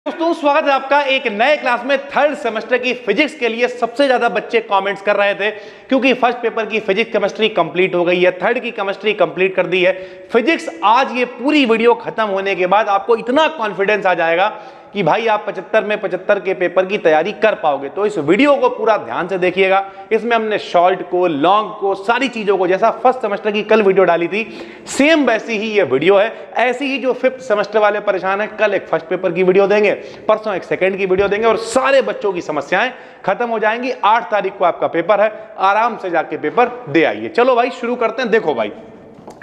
दोस्तों स्वागत है आपका एक नए क्लास में। थर्ड सेमेस्टर की फिजिक्स के लिए सबसे ज्यादा बच्चे कमेंट्स कर रहे थे क्योंकि फर्स्ट पेपर की फिजिक्स केमिस्ट्री कंप्लीट हो गई है, थर्ड की केमिस्ट्री कंप्लीट कर दी है। फिजिक्स आज ये पूरी वीडियो खत्म होने के बाद आपको इतना कॉन्फिडेंस आ जाएगा कि भाई आप 75 में 75 के पेपर की तैयारी कर पाओगे। तो इस वीडियो को पूरा ध्यान से देखिएगा। इसमें हमने शॉर्ट को, लॉन्ग को, सारी चीजों को, जैसा फर्स्ट सेमेस्टर की कल वीडियो डाली थी सेम वैसी ही ये वीडियो है। ऐसी ही जो फिफ्थ सेमेस्टर वाले परेशान है, कल एक फर्स्ट पेपर की वीडियो देंगे, परसों एक सेकंड की वीडियो देंगे और सारे बच्चों की समस्याएं खत्म हो जाएंगी। 8 तारीख को आपका पेपर है, आराम से जाके पेपर दे आइए। चलो भाई शुरू करते हैं। देखो भाई,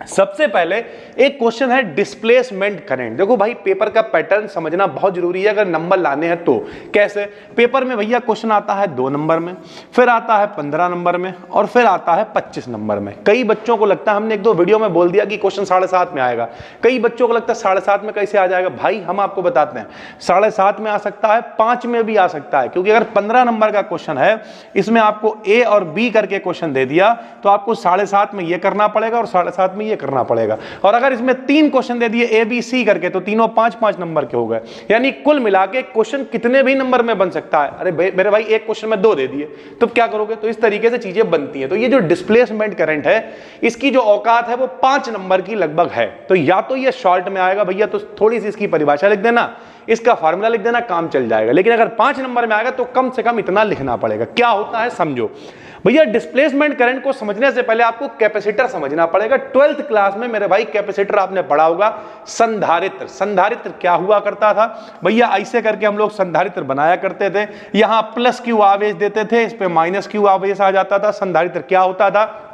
सबसे पहले एक क्वेश्चन है डिस्प्लेसमेंट करंट। देखो भाई, पेपर का पैटर्न समझना बहुत जरूरी है अगर नंबर लाने हैं तो। कैसे? पेपर में भैया क्वेश्चन आता है 2 नंबर में, फिर आता है 15 नंबर में और फिर आता है 25 नंबर में। कई बच्चों को लगता है, हमने 1-2 वीडियो में बोल दिया कि क्वेश्चन 7.5 में आएगा, कई बच्चों को लगता है 7.5 में कैसे आ जाएगा। भाई हम आपको बताते हैं 7.5 में आ सकता है, 5 में भी आ सकता है, क्योंकि अगर 15 नंबर का क्वेश्चन है, इसमें आपको ए और बी करके क्वेश्चन दे दिया तो आपको 7.5 में ये करना पड़ेगा और 7.5 में ये करना पड़ेगा। और अगर इसमें 3 क्वेश्चन दे दिए ए बी सी करके तो तीनों 5-5 नंबर के हो गए। यानी कुल मिला के क्वेश्चन कितने भी नंबर में बन सकता है। अरे मेरे भाई एक क्वेश्चन में 2 दे दिए तो क्या करोगे? तो इस तरीके से चीजें बनती हैं। तो ये जो डिस्प्लेसमेंट करंट है, इसकी जो औकात है वो 5 नंबर की लगभग है। तो या तो ये शॉर्ट में आएगा भैया, तो थोड़ी सी इसकी परिभाषा लिख देना, इसका फार्मूला लिख देना, काम चल जाएगा। लेकिन अगर 5 नंबर में आएगा तो कम से कम इतना लिखना पड़ेगा। क्या होता है समझो भैया। डिस्प्लेसमेंट करंट को समझने से पहले आपको कैपेसिटर समझना पड़ेगा। 12th क्लास में मेरे भाई कैपेसिटर आपने पढ़ा होगा। संधारित्र, संधारित्र क्या हुआ करता था भैया? ऐसे करके हम लोग संधारित्र बनाया करते थे। यहां प्लस क्यू आवेश देते थे, इस पे माइनस क्यू आवेश आ जाता था। संधारित्र क्या होता था?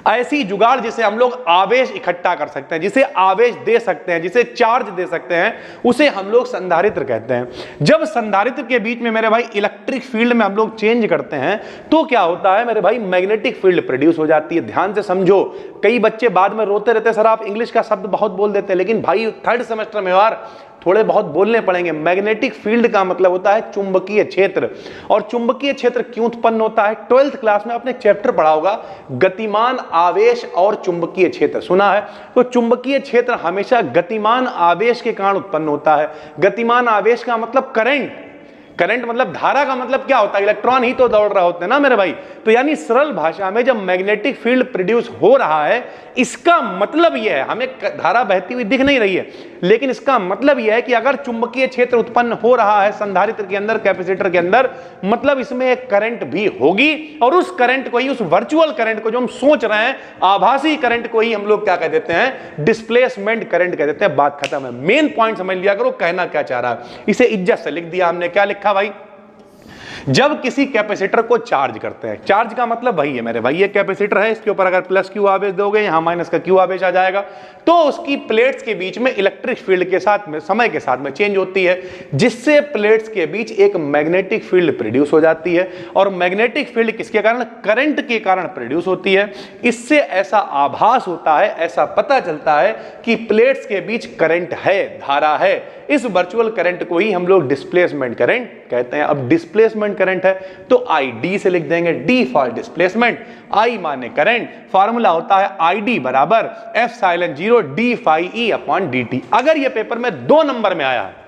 ऐसी जुगाड़ जिसे हम लोग आवेश इकट्ठा कर सकते हैं, जिसे आवेश दे सकते हैं, जिसे चार्ज दे सकते हैं, उसे हम लोग संधारित्र कहते हैं। जब संधारित्र के बीच में मेरे भाई इलेक्ट्रिक फील्ड में हम लोग चेंज करते हैं तो क्या होता है मेरे भाई? मैग्नेटिक फील्ड प्रोड्यूस हो जाती है। ध्यान से समझो। कई बच्चे बाद में रोते रहते हैं, सर आप इंग्लिश का शब्द बहुत बोल देते हैं, लेकिन भाई थर्ड सेमेस्टर में यार थोड़े बहुत बोलने पड़ेंगे। मैग्नेटिक फील्ड का मतलब होता है चुंबकीय क्षेत्र। और चुंबकीय क्षेत्र क्यों उत्पन्न होता है? 12th क्लास में आपने चैप्टर पढ़ा होगा गतिमान आवेश और चुंबकीय क्षेत्र, सुना है? तो चुंबकीय क्षेत्र हमेशा गतिमान आवेश के कारण उत्पन्न होता है। गतिमान आवेश का मतलब करंट, करंट मतलब धारा का मतलब क्या होता है? इलेक्ट्रॉन ही तो दौड़ रहा होते हैं ना मेरे भाई। तो यानी सरल भाषा में जब मैग्नेटिक फील्ड प्रोड्यूस हो रहा है, इसका मतलब यह है, हमें धारा बहती हुई दिख नहीं रही है, लेकिन इसका मतलब यह है कि अगर चुंबकीय क्षेत्र उत्पन्न हो रहा है संधारित्र के अंदर, कैपेसिटर के अंदर, मतलब इसमें एक करंट भी होगी। और उस करंट को ही, उस वर्चुअल करंट को जो हम सोच रहे हैं, आभासी करंट को ही हम लोग क्या कह देते हैं? डिस्प्लेसमेंट करंट कह देते हैं। बात खत्म है। मेन पॉइंट समझ लिया करो, कहना क्या चाह रहा है। इसे इज्जत से लिख दिया हमने। क्या लिखा भाई? जब किसी कैपेसिटर को चार्ज करते हैं, चार्ज का मतलब वही है मेरे भाई, ये कैपेसिटर है, इसके ऊपर अगर प्लस क्यू आवेश दोगे, यहां माइनस का क्यू आवेश आ जाएगा, तो उसकी प्लेट्स के बीच में इलेक्ट्रिक फील्ड के साथ में, समय के साथ में चेंज होती है, जिससे प्लेट्स के बीच एक मैग्नेटिक फील्ड प्रोड्यूस हो जाती है। और मैग्नेटिक फील्ड किसके कारण? करंट के कारण प्रोड्यूस होती है। इससे ऐसा आभास होता है, ऐसा पता चलता है कि प्लेट्स के बीच करंट है, धारा है। इस वर्चुअल करंट को ही हम लोग डिस्प्लेसमेंट करंट कहते हैं। अब डिस्प्लेसमेंट करंट है तो आई डी से लिख देंगे, डी फॉर डिस्प्लेसमेंट, आई माने करंट, फार्मूला होता है आई डी बराबर epsilon 0 D phi E upon D T. अगर ये पेपर में 2 नंबर में आया है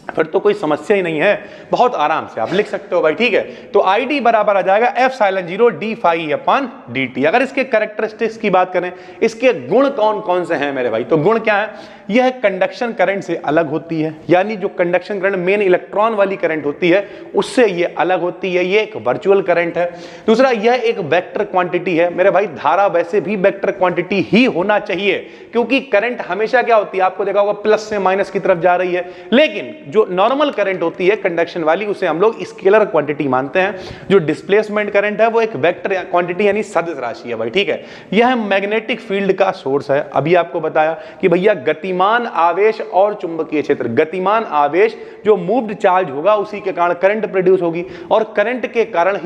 फिर तो कोई समस्या ही नहीं है, बहुत आराम से आप लिख सकते हो भाई, ठीक है। तो आई डी बराबर आ जाएगा epsilon 0 D phi upon D T. अगर इसके कैरेक्टरिस्टिक्स की बात करें, इसके गुण कौन कौन से हैं मेरे भाई? तो गुण क्या है? यह कंडक्शन करंट से अलग होती है, यानी जो कंडक्शन करंट मेन इलेक्ट्रॉन वाली करंट होती है उससे ये अलग होती है, ये एक वर्चुअल करंट है। दूसरा, यह एक वेक्टर क्वांटिटी है मेरे भाई। धारा वैसे भी वेक्टर क्वांटिटी ही होना चाहिए, क्योंकि करंट हमेशा क्या होती है? आपको देखा होगा प्लस से माइनस की तरफ जा रही है, लेकिन जो नॉर्मल करंट होती है कंडक्शन वाली, उसे हम लोग स्केलर क्वांटिटी मानते हैं। जो डिस्प्लेसमेंट करंट है वो एक वेक्टर क्वांटिटी यानी सदिश राशि है भाई, ठीक है। यह मैग्नेटिक फील्ड का सोर्स है। अभी आपको बताया कि भैया गतिमान आवेश और चुंबकीय क्षेत्र, गतिमान आवेश जो मूव्ड चार्ज होगा उसी के कारण करंट प्रोड्यूस होगी, और करंट के कारण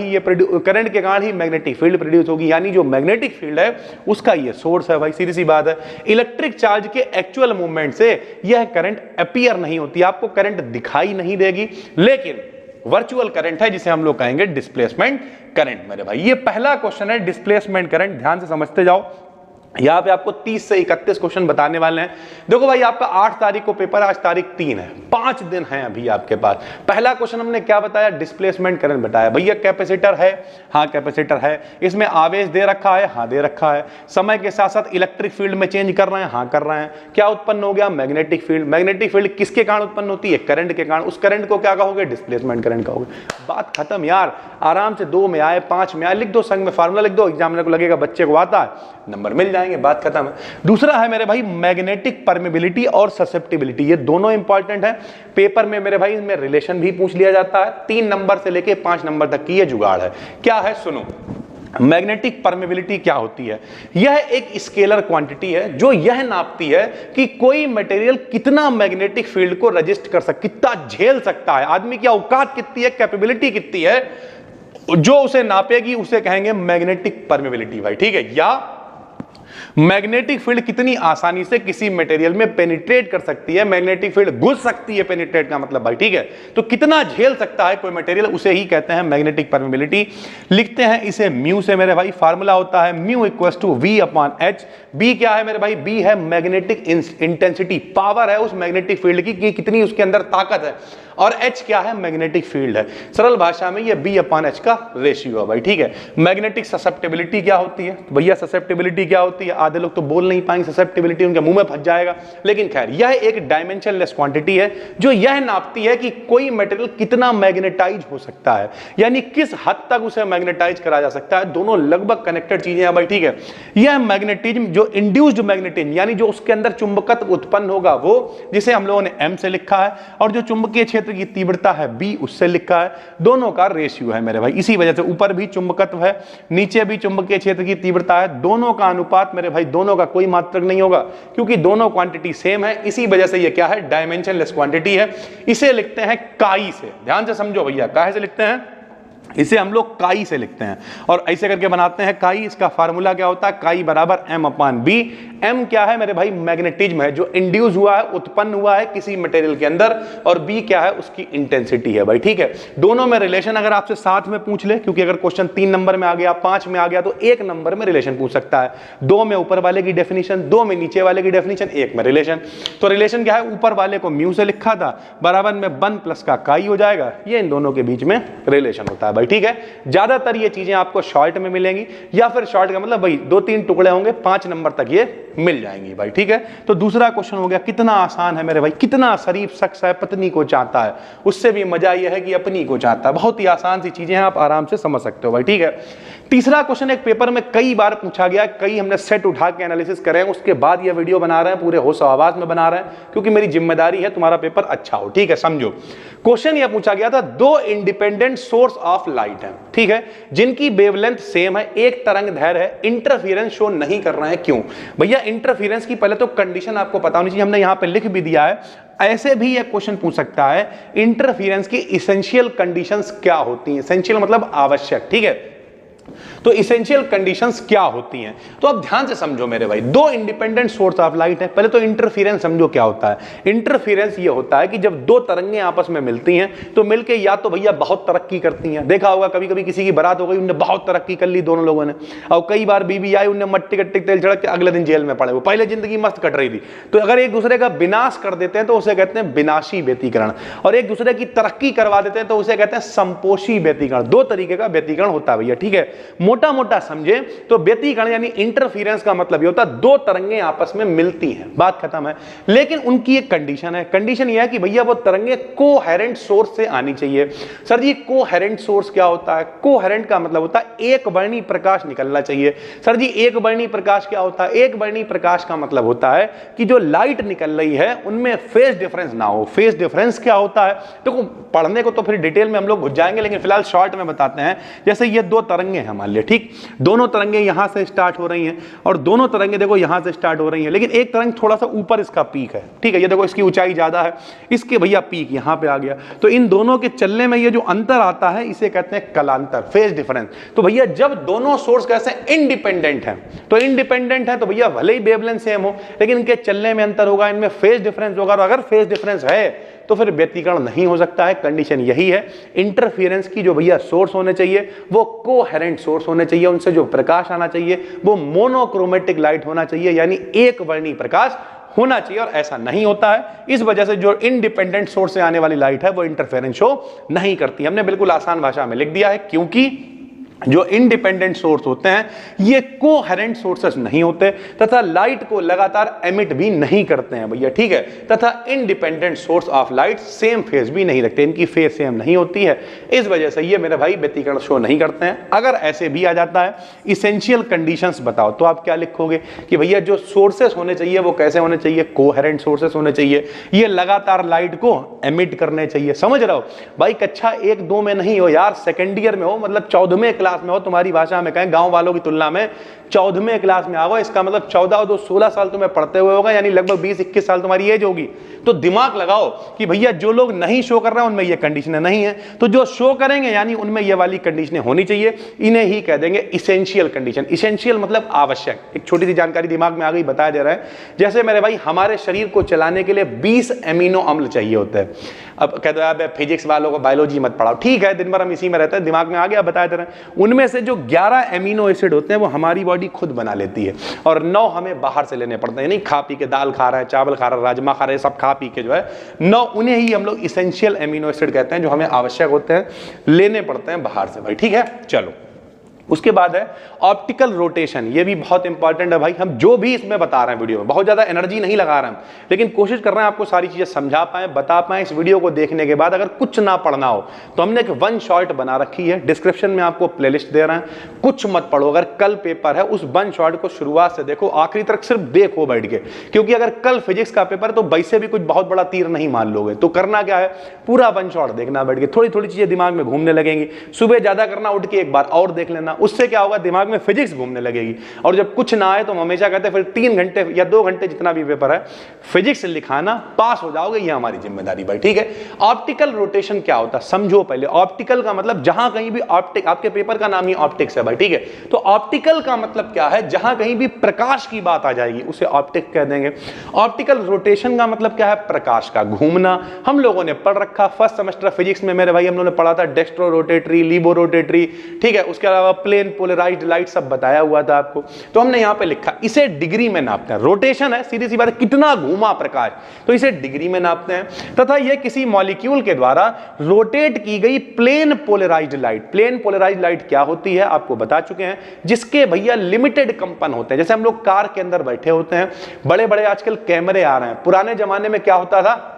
ही मैग्नेटिक फील्ड प्रोड्यूस होगी। यानी जो मैग्नेटिक फील्ड है उसका ये सोर्स है भाई, सीधी सी बात है। इलेक्ट्रिक चार्ज के एक्चुअल मूवमेंट से यह करंट अपीयर नहीं होती, आपको करंट दिखाई नहीं देगी, लेकिन वर्चुअल करंट है जिसे हम लोग कहेंगे डिस्प्लेसमेंट करंट मेरे भाई। ये पहला क्वेश्चन है डिस्प्लेसमेंट करंट, ध्यान से समझते जाओ। यहां पे आपको 30 से 31 क्वेश्चन बताने वाले हैं। देखो भाई, आपका 8 तारीख को पेपर, आज तारीख 3 है, 5 दिन है अभी आपके पास। पहला क्वेश्चन हमने क्या बताया? डिस्प्लेसमेंट करंट बताया। भैया कैपेसिटर है, हाँ कैपेसिटर है। इसमें आवेश दे रखा है, हाँ दे रखा है। समय के साथ साथ इलेक्ट्रिक फील्ड में चेंज कर रहे हैं, हाँ कर रहे हैं। क्या उत्पन्न हो गया? Magnetic field. मैग्नेटिक फील्ड किसके कारण उत्पन्न होती है? करंट के कारण। उस करंट को क्या कहोगे? डिस्प्लेसमेंट करंट कहोगे। बात खत्म यार। आराम से 2 में आए, 5 में आए, लिख दो, संग में फार्मूला लिख दो, एग्जामिनर को लगेगा बच्चे को आता है, नंबर मिल जाएंगे, बात खत्म है। दूसरा है मेरे भाई मैग्नेटिक परमेबिलिटी और ससेप्टिबिलिटी। ये दोनों इंपॉर्टेंट है पेपर में मेरे भाई। इसमें रिलेशन भी पूछ लिया जाता है। 3 नंबर से लेके 5 नंबर तक की ये जुगाड़ है। क्या है सुनो। मैग्नेटिक परमेबिलिटी क्या होती है? यह एक स्केलर क्वांटिटी है जो यह नापती है कि कोई मटेरियल कितना मैग्नेटिक फील्ड को रजिस्ट कर सकता, कितना झेल सकता है। आदमी की औकात कितनी है, कैपेबिलिटी कितनी है, जो उसे नापेगी उसे कहेंगे मैग्नेटिक परमेबिलिटी भाई, ठीक है। या मैग्नेटिक फील्ड कितनी आसानी से किसी मटेरियल में पेनिट्रेट कर सकती है, मैग्नेटिक फील्ड घुस सकती है, पेनिट्रेट का मतलब भाई, ठीक है। तो कितना झेल सकता है कोई मटेरियल, उसे ही कहते हैं मैग्नेटिक परमेबिलिटी। लिखते हैं इसे म्यू से मेरे भाई। फार्मूला होता है mu equals to V upon H. B क्या है मेरे भाई? बी है मैग्नेटिक इंटेंसिटी, पावर है उस मैग्नेटिक फील्ड की कि कितनी उसके अंदर ताकत है। और H क्या है? मैग्नेटिक फील्ड है। सरल भाषा में ये B अपॉन H का रेशियो है भाई, ठीक है। मैग्नेटिक ससेप्टिबिलिटी क्या होती है? तो भैया ससेप्टिबिलिटी क्या होती है? आधे लोग तो बोल नहीं पाएंगे ससेप्टिबिलिटी, उनके मुंह में फंस जाएगा। लेकिन खैर, यह एक डायमेंशनलेस क्वांटिटी है जो यह नापती है कि कोई मटेरियल कितना मैग्नेटाइज हो सकता है, यानी किस हद तक उसे मैग्नेटाइज करा जा सकता है। दोनों लगभग कनेक्टेड चीजें हैं भाई, ठीक है। यह मैग्नेटिज्म जो इंड्यूस्ड मैग्नेटिज्म, यानी जो उसके अंदर चुंबकत्व उत्पन्न होगा, वो जिसे हम लोगों ने M से लिखा है, और जो चुंबकीय क्षेत्र की तीव्रता है B, उससे लिखा है। दोनों का रेशियो है मेरे भाई। इसी वजह से ऊपर भी चुंबकत्व है, नीचे भी चुंबकीय क्षेत्र की तीव्रता है। दोनों का अनुपात मेरे भाई, दोनों का कोई मात्रक नहीं होगा, क्योंकि दोनों क्वांटिटी सेम है। इसी वजह से ये क्या है? डायमेंशनलेस क्वांटिटी है। इसे लिखते हैं काई से। ध्यान से समझो भैया, काहे से लिखते हैं? इसे हम लोग काई से लिखते हैं और ऐसे करके बनाते हैं काई। इसका फार्मूला क्या होता है? काई बराबर M अपॉन बी। M क्या है मेरे भाई? मैग्नेटिज्म है जो इंड्यूस हुआ है, उत्पन्न हुआ है किसी मटेरियल के अंदर, और B क्या है? उसकी इंटेंसिटी है भाई, ठीक है। दोनों में रिलेशन अगर आपसे साथ में पूछ ले, क्योंकि अगर क्वेश्चन 3 नंबर में आ गया, 5 में आ गया, तो 1 नंबर में रिलेशन पूछ सकता है। 2 में ऊपर वाले की डेफिनेशन, 2 में नीचे वाले की डेफिनेशन, 1 में रिलेशन। तो रिलेशन क्या है? ऊपर वाले को म्यू से लिखा था, बराबर में 1 प्लस का काई हो जाएगा। ये इन दोनों के बीच में रिलेशन होता है भाई, ठीक है। ज्यादातर ये चीजें आपको शॉर्ट में मिलेंगी, या फिर शॉर्ट का मतलब भाई 2-3 टुकड़े होंगे, 5 नंबर तक ये मिल जाएंगी भाई, ठीक है। तो दूसरा क्वेश्चन हो गया, कितना आसान है मेरे भाई, कितना शरीफ शख्स है पत्नी को चाहता है। उससे भी मजा यह है कि अपनी को चाहता है। बहुत ही आसान सी चीजें हैं, आप आराम से समझ सकते हो भाई, ठीक है। तीसरा क्वेश्चन एक पेपर में कई बार पूछा गया, कई हमने सेट उठा के एनालिसिस करे, उसके बाद ये वीडियो बना रहे हैं, पूरे होश आवाज में बना रहे हैं, क्योंकि मेरी जिम्मेदारी है तुम्हारा पेपर अच्छा हो, ठीक है। समझो, क्वेश्चन यह पूछा गया था, 2 इंडिपेंडेंट सोर्स ऑफ लाइट है, ठीक है, जिनकी वेवलेंथ सेम है, एक तरंग दैर्घ्य है, इंटरफेरेंस शो नहीं कर रहे हैं, क्यों? भैया इंटरफेरेंस की पहले तो कंडीशन आपको पता होनी चाहिए, हमने यहां पे लिख भी दिया है। ऐसे भी एक क्वेश्चन पूछ सकता है, इंटरफेरेंस की एसेंशियल कंडीशंस क्या होती हैं? एसेंशियल मतलब आवश्यक, ठीक है। तो इसेंशियल कंडीशंस क्या होती हैं? तो अब ध्यान से समझो मेरे भाई, 2 इंडिपेंडेंट सोर्स ऑफ लाइट है। पहले तो इंटरफेरेंस समझो क्या होता है। इंटरफेरेंस ये होता है कि जब 2 तरंगें आपस में मिलती हैं तो मिलके या तो भैया बहुत तरक्की करती हैं। देखा होगा कभी कभी किसी की बारात हो गई, उन्होंने बहुत तरक्की कर ली दोनों लोगों ने, और कई बार बीबी आई, उन्हें मट्टी कट्टी तेल छिड़क के अगले दिन जेल में पड़े। वो पहले जिंदगी मस्त कट रही थी, तो अगर एक दूसरे का विनाश कर देते हैं तो उसे कहते हैं विनाशी व्यतिकरण, और एक दूसरे की तरक्की करवा देते हैं तो उसे कहते हैं संपोषी व्यतिकरण। 2 तरीके का व्यतिकरण होता है भैया, ठीक है। मोटा मोटा समझे तो व्यतिकरण यानी इंटरफेरेंस का मतलब ये होता है 2 तरंगें आपस में मिलती हैं, बात खत्म है। लेकिन उनकी एक कंडीशन है, कंडीशन यह है कि भैया वो तरंगें कोहेरेंट सोर्स से आनी चाहिए। सर जी कोहेरेंट सोर्स क्या होता है? कोहेरेंट का मतलब होता है एक वर्णी प्रकाश निकलना चाहिए। सर जी एक वर्णी प्रकाश क्या होता है? एक वर्णी प्रकाश का मतलब होता है कि जो लाइट निकल रही है उनमें फेज डिफरेंस ना हो। फेज डिफरेंस क्या होता है? देखो पढ़ने को तो फिर डिटेल में हम लोग घुस जाएंगे, लेकिन फिलहाल शॉर्ट में बताते हैं। जैसे ये 2 तरंगें हैं मान लिया, ठीक, दोनों तरंगें यहां से स्टार्ट हो रही हैं और दोनों तरंगें देखो यहां से स्टार्ट हो रही हैं, लेकिन एक तरंग थोड़ा सा ऊपर इसका पीक है, ठीक है, ये देखो इसकी ऊंचाई ज्यादा है, इसके भैया पीक यहां पे आ गया। तो इन दोनों के चलने में ये जो अंतर आता है इसे कहते हैं कलांतर, फेज डिफरेंस। तो भैया जब दोनों सोर्स कैसे इंडिपेंडेंट हैं, तो इंडिपेंडेंट है तो भैया भले ही वेवलेंथ सेम हो, लेकिन इनके चलने में अंतर होगा, इनमें फेज डिफरेंस होगा। और अगर फेज डिफरेंस है तो फिर व्यतिकरण नहीं हो सकता है। कंडीशन यही है। इंटरफेरेंस की जो भैया सोर्स होने चाहिए वो कोहेरेंट सोर्स होने चाहिए, उनसे जो प्रकाश आना चाहिए वो मोनोक्रोमेटिक लाइट होना चाहिए, यानी एक वर्णी प्रकाश होना चाहिए, और ऐसा नहीं होता है। इस वजह से जो इंडिपेंडेंट सोर्स से आने वाली लाइट है वो इंटरफेरेंस शो नहीं करती। हमने बिल्कुल आसान भाषा में लिख दिया है, क्योंकि जो इंडिपेंडेंट सोर्स होते हैं ये कोहेरेंट सोर्सेस नहीं होते तथा लाइट को लगातार एमिट भी नहीं करते हैं भैया, ठीक है। तथा independent source of light same phase भी नहीं रखते, इनकी फेज सेम नहीं होती है। इस वजह से ये मेरे भाई व्यतिकरण शो नहीं करते हैं। अगर ऐसे भी आ जाता है इसेंशियल कंडीशंस बताओ, तो आप क्या लिखोगे कि भैया जो सोर्सेस होने चाहिए वो कैसे होने चाहिए, कोहेरेंट सोर्सेस होने चाहिए, ये लगातार लाइट को एमिट करने चाहिए। समझ रहे हो भाई, कक्षा 1-2 में नहीं हो यार, सेकेंड ईयर में हो, मतलब 14वें क्लास में हो, तुम्हारी भाषा में कहें गांव वालों की तुलना में 14वें क्लास में आओ, इसका मतलब 14 और 2 16 साल तुम्हें पढ़ते हुए होगा, यानी लगभग 20-21 साल तुम्हारी एज होगी। तो दिमाग लगाओ कि भैया जो लोग नहीं शो कर रहे हैं उनमें ये कंडीशनें नहीं है, तो जो शो करेंगे यानी उनमें ये वाली कंडीशनें होनी चाहिए, इन्हें ही कह देंगे इसेंशियल कंडीशन। इसेंशियल मतलब आवश्यक। एक छोटी सी जानकारी दिमाग में आ गई, बताया जा रहा है। जैसे मेरे भाई हमारे शरीर को चलाने के लिए 20 एमिनो अम्ल चाहिए होते हैं। अब कहते हैं फिजिक्स वालों को बायोलॉजी मत पढ़ाओ, ठीक है, दिन भर हम इसी में रहते हैं, दिमाग में आ गया, बताया जा रहा है। उनमें से जो 11 एमिनो एसिड होते हैं वो हमारी बॉडी खुद बना लेती है, और 9 हमें बाहर से लेने पड़ते हैं। नहीं खा पी के दाल खा रहा है, चावल खा रहा है, राजमा खा रहे हैं, सब खा पी के जो है 9, उन्हें ही हम लोग इसेंशियल एमिनो एसिड कहते हैं, जो हमें आवश्यक होते हैं, लेने पड़ते हैं बाहर से भाई, ठीक है। चलो उसके बाद है ऑप्टिकल रोटेशन। ये भी बहुत इंपॉर्टेंट है भाई। हम जो भी इसमें बता रहे हैं वीडियो में बहुत ज्यादा एनर्जी नहीं लगा रहे हैं, लेकिन कोशिश कर रहे हैं आपको सारी चीजें समझा पाए, बता पाए। इस वीडियो को देखने के बाद अगर कुछ ना पढ़ना हो तो हमने एक 1 शॉट बना रखी है, डिस्क्रिप्शन में आपको प्लेलिस्ट दे रहे हैं, कुछ मत पढ़ो। अगर कल पेपर है उस 1 शॉट को शुरुआत से देखो आखिरी तक, सिर्फ देखो बैठ के, क्योंकि अगर कल फिजिक्स का पेपर है तो वैसे भी कुछ बहुत बड़ा तीर नहीं मान लोगे। तो करना क्या है, पूरा 1 शॉट देखना बैठ के, थोड़ी थोड़ी चीजें दिमाग में घूमने लगेंगी। सुबह ज्यादा करना, उठ के एक बार और देख लेना, उससे क्या होगा, दिमाग में फिजिक्स घूमने लगेगी। और जब कुछ ना आए तो हम हमेशा कहते हैं फिर 3 घंटे या 2 घंटे जितना भी पेपर है फिजिक्स लिखाना, पास हो जाओगे, ये हमारी जिम्मेदारी भाई, ठीक है। ऑप्टिकल रोटेशन क्या होता है समझो पहले। ऑप्टिकल का मतलब जहां कहीं भी ऑप्टिक, आपके पेपर का नाम ही ऑप्टिक्स है भाई, ठीक है। तो ऑप्टिकल का मतलब क्या है, जहां कहीं भी प्रकाश की बात आ जाएगी उसे ऑप्टिक कह देंगे। ऑप्टिकल रोटेशन का मतलब क्या है, प्रकाश का घूमना। हम लोगों ने पढ़ रखा फर्स्ट सेमेस्टर फिजिक्स में मेरे भाई, हम लोगों ने पढ़ा था डेक्स्ट्रो रोटेटरी, लिबो रोटेटरी, ठीक है। उसके अलावा प्लेन पोलराइज्ड लाइट सब बताया हुआ था आपको। तो हमने यहां पे लिखा, इसे डिग्री में नापते हैं। रोटेशन है, सीधी सी बात है, कितना घूमा प्रकाश, तो इसे डिग्री में नापते हैं। तथा यह किसी मॉलिक्यूल के द्वारा रोटेट की गई plane polarized light. Plane polarized light क्या होती है आपको बता चुके हैं, जिसके भैया लिमिटेड कंपन होते हैं। जैसे हम लोग कार के अंदर बैठे होते हैं, बड़े बड़े आजकल कैमरे आ रहे हैं। पुराने जमाने में क्या होता था,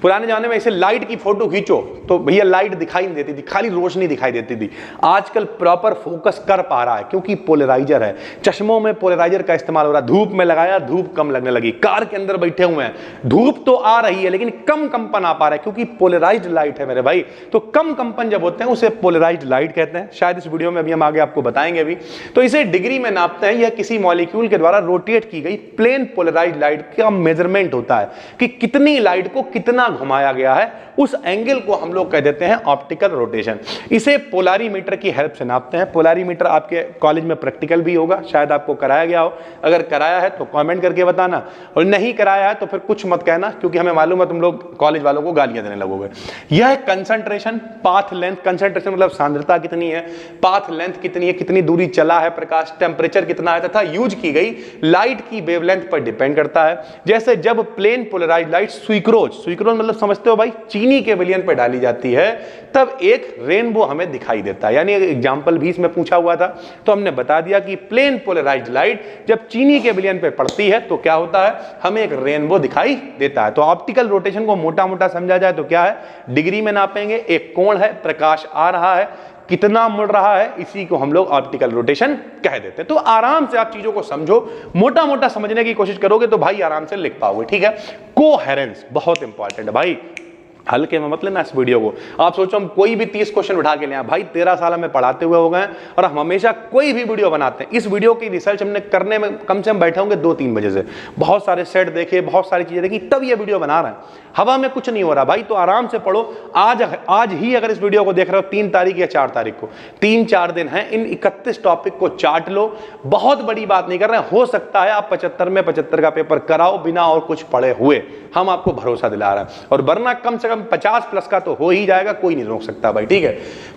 पुराने जमाने में ऐसे लाइट की फोटो खींचो तो भैया लाइट दिखाई नहीं देती थी, खाली रोशनी दिखाई देती थी। आजकल प्रॉपर फोकस कर पा रहा है क्योंकि पोलराइजर है। चश्मों में पोलराइजर का इस्तेमाल हो रहा है, धूप में लगाया, धूप कम लगने लगी। कार के अंदर बैठे हुए हैं, धूप तो आ रही है लेकिन कम कंपन आ पा रहा है क्योंकि पोलराइज्ड लाइट है मेरे भाई। तो कम कंपन जब होते हैं उसे पोलराइज्ड लाइट कहते हैं। शायद इस वीडियो में अभी हम आगे आपको बताएंगे भी। तो इसे डिग्री में नापते हैं। यह किसी मॉलिक्यूल के द्वारा रोटेट की गई प्लेन पोलराइज्ड लाइट का मेजरमेंट होता है कि कितनी लाइट को कितना घुमाया गया है, उस एंगल को हम लोग कह देते हैं ऑप्टिकल रोटेशन। इसे पोलारीमीटर की हेल्प से नापते हैं। पोलारीमीटर आपके कॉलेज में प्रैक्टिकल भी होगा, शायद आपको कराया गया हो। अगर कराया है तो कमेंट करके बताना, और नहीं कराया है तो फिर कुछ मत कहना, क्योंकि हमें मालूम है तुम लोग कॉलेज वालों को गालियां देने लगोगे। यह कंसंट्रेशन, पाथ लेंथ, कंसंट्रेशन मतलब सांद्रता कितनी है, पाथ लेंथ कितनी है, कितनी दूरी चला है प्रकाश, टेम्परेचर कितना है, तथा यूज की गई लाइट की वेवलेंथ पर डिपेंड करता है। जैसे जब प्लेन पोलराइज्ड लाइट स्वीक्रोज मतलब समझते हो भाई, चीनी के विलयन पर डाली जाती है, तब एक रेनबो हमें दिखाई देता है। यानी एग्जांपल भी इसमें पूछा हुआ था तो हमने बता दिया कि प्लेन पोलराइज्ड लाइट जब चीनी के विलयन पे पड़ती है तो क्या होता है, हमें एक रेनबो दिखाई देता है। तो ऑप्टिकल रोटेशन को मोटा मोटा समझा जाए तो क्या है, डिग्री में नापेंगे। एक कोण है, प्रकाश आ रहा है, कितना मुड़ रहा है, इसी को हम लोग ऑप्टिकल रोटेशन कह देते हैं। तो आराम से आप चीजों को समझो, मोटा मोटा समझने की कोशिश करोगे तो भाई आराम से लिख पाओगे, ठीक है। कोहेरेंस बहुत इंपॉर्टेंट है भाई। हल्के में मत लेना इस वीडियो को। आप सोचो हम कोई भी 30 क्वेश्चन उठा के ले आए, भाई 13 साल में पढ़ाते हुए हो गए और हम हमेशा कोई भी वीडियो बनाते हैं। इस वीडियो की रिसर्च हमने करने में कम से कम बैठे होंगे 2-3 बजे से, बहुत सारे सेट देखे, बहुत सारी चीजें देखी, तब ये वीडियो बना रहे हैं। हवा में कुछ नहीं हो रहा भाई, तो आराम से पढ़ो। आज ही अगर इस वीडियो को देख रहे हो 3 तारीख या 4 तारीख को, 3-4 दिन है, इन 31 टॉपिक को चाट लो। बहुत बड़ी बात नहीं कर रहे हैं, हो सकता है आप 75 में 75 का पेपर कराओ बिना और कुछ पढ़े हुए, हम आपको भरोसा दिला रहे हैं। और वरना कम से कम 50 प्लस का तो हो ही जाएगा, कोई नहीं रोक सकता भाई, ठीक है।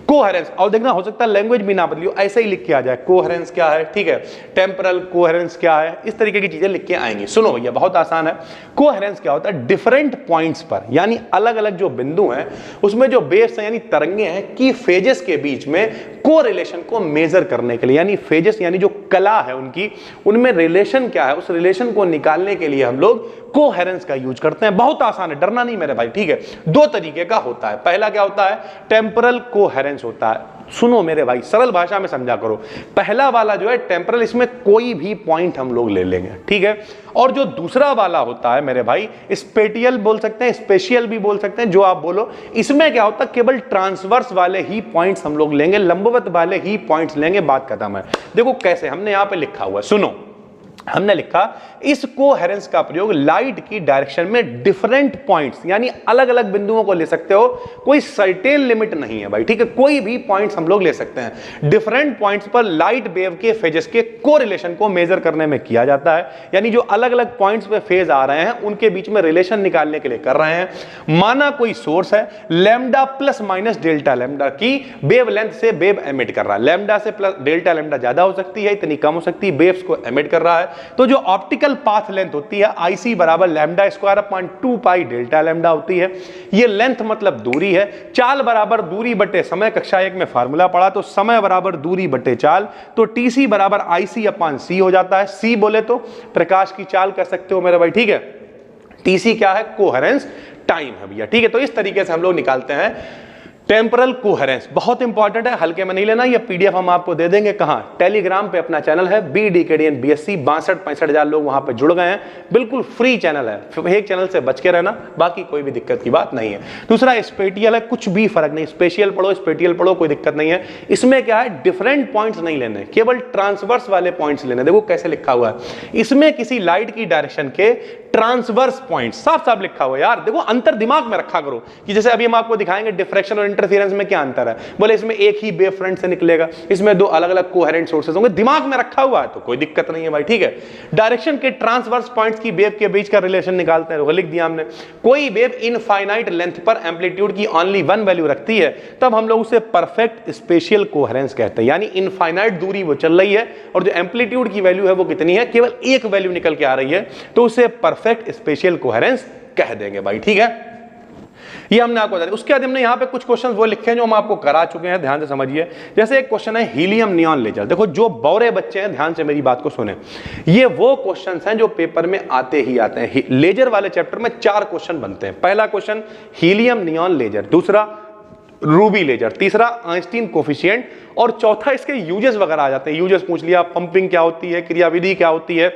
कोहेरेंस, और देखना हो सकता है लैंग्वेज भी ना बदलियो, ऐसे ही लिख के आ जाए कोहेरेंस क्या है, ठीक है, टेम्परल कोहेरेंस क्या है, इस तरीके की चीजें लिख के आएंगी। सुनो भैया बहुत आसान है। कोहेरेंस क्या होता है, डिफरेंट पॉइंट्स पर, यानी अलग अलग जो बिंदु हैं उसमें जो वेव्स हैं यानी तरंगे हैं की फेजेस के बीच में कोरिलेशन को मेजर करने के लिए, यानी फेजेस यानी जो कला है उनकी, उनमें रिलेशन क्या है, उस रिलेशन को निकालने के लिए हम लोग कोहेरेंस का यूज करते हैं। बहुत आसान है, डरना नहीं मेरे भाई, ठीक है। 2 तरीके का होता है। पहला क्या होता है, टेम्परल कोहेरेंस होता है। सुनो मेरे भाई, सरल भाषा में समझा करो। पहला वाला जो है टेम्परल, इसमें कोई भी पॉइंट हम लोग ले लेंगे, ठीक है। और जो दूसरा वाला होता है मेरे भाई, स्पेटियल बोल सकते हैं, स्पेशियल भी बोल सकते हैं, जो आप बोलो। इसमें क्या होता है, केवल ट्रांसवर्स वाले ही पॉइंट्स हम लोग लेंगे, लंबवत वाले ही पॉइंट्स लेंगे, बात खत्म है। देखो कैसे, हमने यहां पे लिखा हुआ है, सुनो। हमने लिखा इस कोहेरेंस का प्रयोग लाइट की डायरेक्शन में डिफरेंट पॉइंट्स, यानी अलग अलग बिंदुओं को ले सकते हो, कोई सर्टेन लिमिट नहीं है भाई, ठीक है। कोई भी पॉइंट्स हम लोग ले सकते हैं। डिफरेंट पॉइंट्स पर लाइट वेव के फेजेस के कोरिलेशन को मेजर करने में किया जाता है, यानी जो अलग अलग पॉइंट्स पे फेज आ रहे हैं उनके बीच में रिलेशन निकालने के लिए कर रहे हैं। माना कोई सोर्स है, lambda plus minus delta lambda की वेवलेंथ से वेव एमिट कर रहा है। लैम्डा से प्लस डेल्टा लैम्डा ज्यादा हो सकती है, इतनी कम हो सकती है, वेव्स को एमिट कर रहा है। तो जो ऑप्टिकल पाथ लेंथ होती है IC बराबर lambda square upon 2 pi delta lambda होती है। ये लेंथ मतलब दूरी है। चाल बराबर दूरी बटे समय, कक्षा 1 में फार्मूला पढ़ा, तो समय बराबर दूरी बटे चाल, तो TC बराबर IC अपॉन C हो जाता है। C बोले तो प्रकाश की चाल कर सकते हो मेरे भाई, ठीक है। TC क्या है, कोहेरेंस टाइम है भैया, ठीक है। तो इस तरीके से हम लोग निकालते हैं टेम्परल कोहेरेंस। बहुत इंपॉर्टेंट है, हल्के में नहीं लेना। ये PDF हम आपको दे देंगे, कहां, टेलीग्राम पे अपना चैनल है BDKDN BSc, 62-65 हजार लोग वहां पे जुड़ गए हैं, बिल्कुल फ्री चैनल है, एक चैनल से बच के रहना, बाकी कोई भी दिक्कत की बात नहीं है। दूसरा स्पेटियल है, कुछ भी फर्क नहीं, स्पेशियल पढ़ो स्पेटियल पढ़ो, कोई दिक्कत नहीं है। इसमें क्या है, डिफरेंट पॉइंट्स नहीं लेने, केवल ट्रांसवर्स वाले पॉइंट्स लेने। देखो कैसे लिखा हुआ है, इसमें किसी लाइट की डायरेक्शन के ट्रांसवर्स पॉइंट, साफ साफ लिखा हुआ है यार। देखो अंतर दिमाग में रखा करो, कि जैसे अभी हम आपको दिखाएंगे डिफ्रैक्शन और इंटरफेरेंस में क्या अंतर है। बोले इसमें एक ही वेव फ्रंट से निकलेगा, इसमें 2 अलग अलग कोहेरेंट सोर्सेज होंगे, दिमाग में रखा हुआ है तो कोई दिक्कत नहीं है भाई, ठीक है। डायरेक्शन के ट्रांसवर्स पॉइंट्स की वेव के बीच का रिलेशन निकालते हैं, वो लिख दिया हमने। कोई वेव इनफाइनाइट लेंथ पर एम्पलीट्यूड की ओनली 1 वैल्यू रखती है, तब हम लोग उसे परफेक्ट स्पेशियल कोहेरेंस कहते हैं। यानी इनफाइनाइट दूरी वो चल रही है और जो एम्पलीट्यूड की वैल्यू है वो कितनी है, केवल एक वैल्यू निकल के आ रही है, तो उसे परफेक्ट स्पेशियल कोहेरेंस कह देंगे भाई, ठीक है। ये हमने आपको बता दिया। उसके बाद हमने यहाँ पे कुछ क्वेश्चन वो लिखे हैं जो हम आपको करा चुके हैं, ध्यान से समझिए। जैसे एक क्वेश्चन है हीलियम नियॉन लेजर। देखो जो बौरे बच्चे हैं ध्यान से मेरी बात को सुने, ये वो क्वेश्चन हैं जो पेपर में आते ही आते हैं। लेजर वाले चैप्टर में 4 क्वेश्चन बनते हैं। पहला क्वेश्चन हीलियम नियॉन लेजर, दूसरा रूबी लेजर, तीसरा आइंस्टीन कोफिशिएंट, और चौथा इसके यूजेस वगैरह आ जाते हैं। यूजेस पूछ लिया, पंपिंग क्या होती है, क्रियाविधि क्या होती है,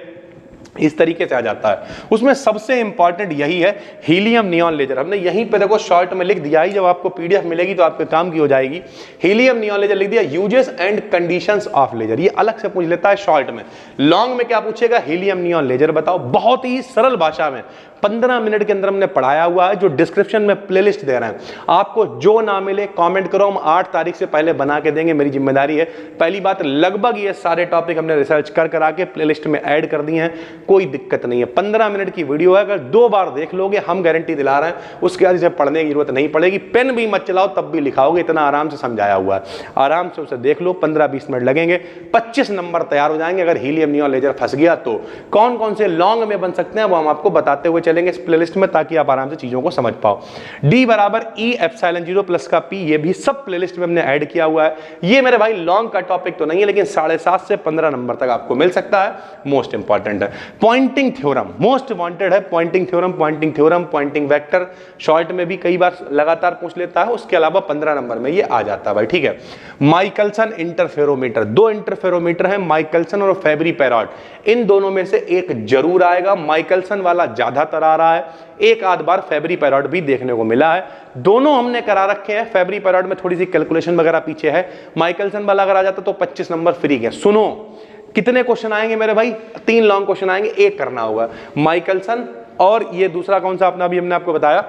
इस तरीके से आ जाता है। उसमें सबसे इंपॉर्टेंट यही है हीलियम नियॉन लेजर। हमने यहीं पे देखो शॉर्ट में लिख दिया ही, जब आपको PDF मिलेगी तो आपके काम की हो जाएगी। हीलियम नियॉन लेजर लिख दिया, uses and conditions of laser, ये अलग से पूछ लेता है शॉर्ट में। लॉन्ग में क्या पूछेगा, हीलियम नियॉन लेजर बताओ। बहुत ही सरल भाषा में 15 मिनट के अंदर हमने पढ़ाया हुआ है, जो डिस्क्रिप्शन में प्लेलिस्ट दे रहे हैं। आपको जो ना मिले कमेंट करो, हम 8 तारीख से पहले बना के देंगे, मेरी जिम्मेदारी है। पहली बात, लगभग ये सारे टॉपिक हमने रिसर्च कर के प्लेलिस्ट में ऐड कर दिए हैं, कोई दिक्कत नहीं है। 15 मिनट की वीडियो है, अगर 2 बार देख लोगे हम गारंटी दिला रहे हैं, उसके बाद इसे पढ़ने की जरूरत नहीं पड़ेगी। पेन भी मत चलाओ तब भी लिखाओगे, इतना आराम से समझाया हुआ है। आराम से उसे देख लो, 15-20 मिनट लगेंगे, 25 नंबर तैयार हो जाएंगे। अगर हीलियम नियॉन लेजर फंस गया तो कौन कौन से लॉन्ग में बन सकते हैं वो हम आपको बताते हुए चलेंगे इस प्लेलिस्ट में, ताकि आप आराम से चीजों को समझ पाओ। D बराबर E एप्सिलॉन 0 प्लस का P, ये भी सब प्लेलिस्ट में हमने ऐड किया हुआ है। ये मेरे भाई लॉन्ग का टॉपिक तो नहीं है, लेकिन 7.5 से 15 नंबर तक आपको मिल सकता है, मोस्ट इंपॉर्टेंट है। पॉइंटिंग थ्योरम मोस्ट वांटेड है, Poynting theorem, Poynting theorem, Poynting vector, short में भी कई बार लगातार पूछ लेता है, उसके अलावा 15 नंबर में ये आ जाता है भाई, ठीक है। माइकलसन इंटरफेरोमीटर, दो इंटरफेरोमीटर है, माइकलसन और फेबरी पेरॉट, इन दोनों में से एक जरूर आएगा। माइकलसन वाला ज्यादातर आ रहा है, एक आध बार फेबरी पेरॉट भी देखने को मिला है, दोनों हमने करा रखे हैं। फेबरी पेरॉट में थोड़ी सी कैलकुलेशन वगैरह पीछे है, माइकलसन वाला अगर आ जाता तो 25 नंबर फ्री के। सुनो कितने क्वेश्चन आएंगे मेरे भाई, 3 लॉन्ग क्वेश्चन आएंगे, एक करना होगा माइकलसन और ये दूसरा कौन सा अपना अभी हमने आपको बताया,